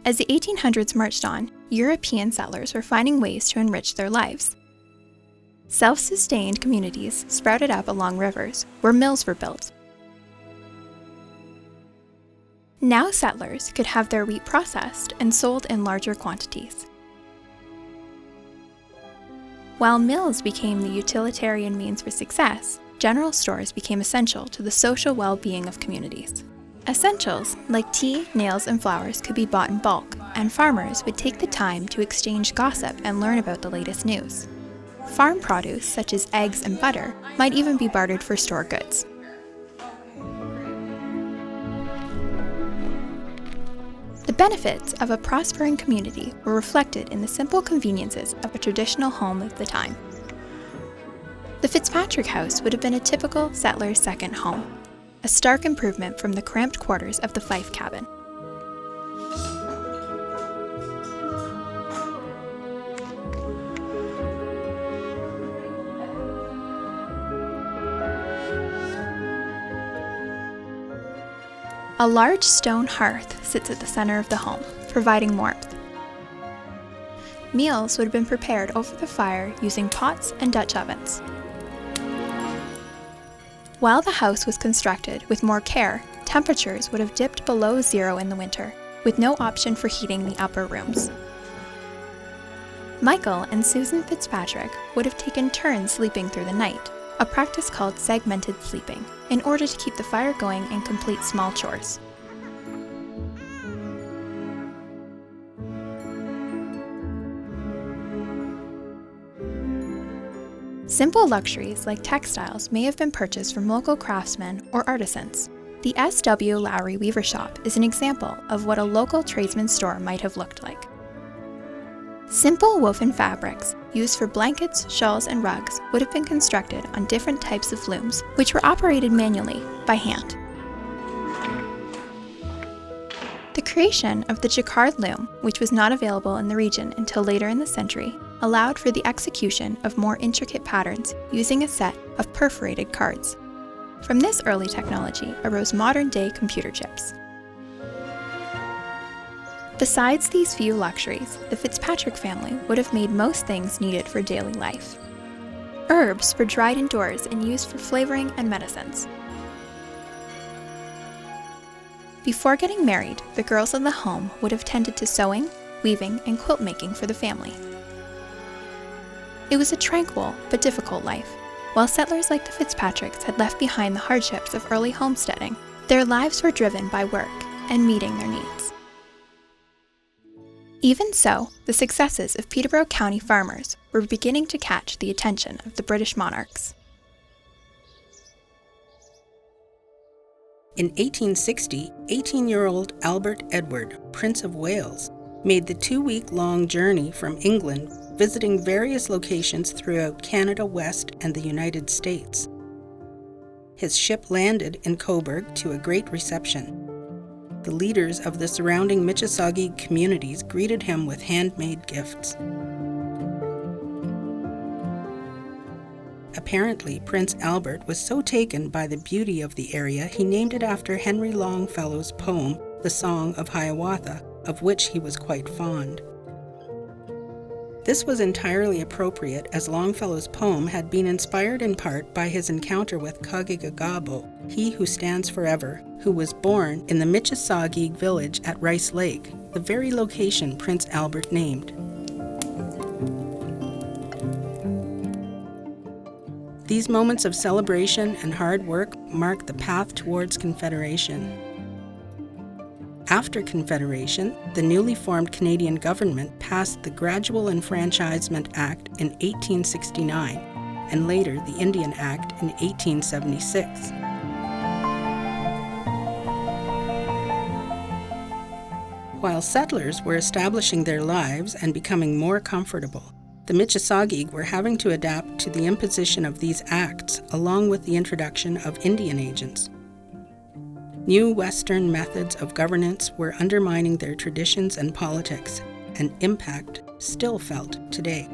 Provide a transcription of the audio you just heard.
As the 1800s marched on, European settlers were finding ways to enrich their lives. Self-sustained communities sprouted up along rivers, where mills were built. Now settlers could have their wheat processed and sold in larger quantities. While mills became the utilitarian means for success, general stores became essential to the social well-being of communities. Essentials like tea, nails, and flowers could be bought in bulk, and farmers would take the time to exchange gossip and learn about the latest news. Farm produce, such as eggs and butter, might even be bartered for store goods. The benefits of a prospering community were reflected in the simple conveniences of a traditional home of the time. The Fitzpatrick house would have been a typical settler's second home, a stark improvement from the cramped quarters of the Fife cabin. A large stone hearth sits at the center of the home, providing warmth. Meals would have been prepared over the fire using pots and Dutch ovens. While the house was constructed with more care, temperatures would have dipped below zero in the winter, with no option for heating the upper rooms. Michael and Susan Fitzpatrick would have taken turns sleeping through the night, a practice called segmented sleeping, in order to keep the fire going and complete small chores. Simple luxuries like textiles may have been purchased from local craftsmen or artisans. The S.W. Lowry Weaver Shop is an example of what a local tradesman's store might have looked like. Simple woven fabrics, used for blankets, shawls, and rugs, would have been constructed on different types of looms, which were operated manually, by hand. The creation of the jacquard loom, which was not available in the region until later in the century, allowed for the execution of more intricate patterns using a set of perforated cards. From this early technology arose modern-day computer chips. Besides these few luxuries, the Fitzpatrick family would have made most things needed for daily life. Herbs were dried indoors and used for flavoring and medicines. Before getting married, the girls in the home would have tended to sewing, weaving, and quilt making for the family. It was a tranquil but difficult life. While settlers like the Fitzpatricks had left behind the hardships of early homesteading, their lives were driven by work and meeting their needs. Even so, the successes of Peterborough County farmers were beginning to catch the attention of the British monarchs. In 1860, 18-year-old Albert Edward, Prince of Wales, made the 2-week-long journey from England, visiting various locations throughout Canada West and the United States. His ship landed in Coburg to a great reception. The leaders of the surrounding Mississauga communities greeted him with handmade gifts. Apparently, Prince Albert was so taken by the beauty of the area, he named it after Henry Longfellow's poem, The Song of Hiawatha, of which he was quite fond. This was entirely appropriate, as Longfellow's poem had been inspired in part by his encounter with Kagigagabo, he who stands forever, who was born in the Mississauga village at Rice Lake, the very location Prince Albert named. These moments of celebration and hard work marked the path towards Confederation. After Confederation, the newly formed Canadian government passed the Gradual Enfranchisement Act in 1869, and later the Indian Act in 1876. While settlers were establishing their lives and becoming more comfortable, the Mississauga were having to adapt to the imposition of these acts, along with the introduction of Indian agents. New Western methods of governance were undermining their traditions and politics, an impact still felt today.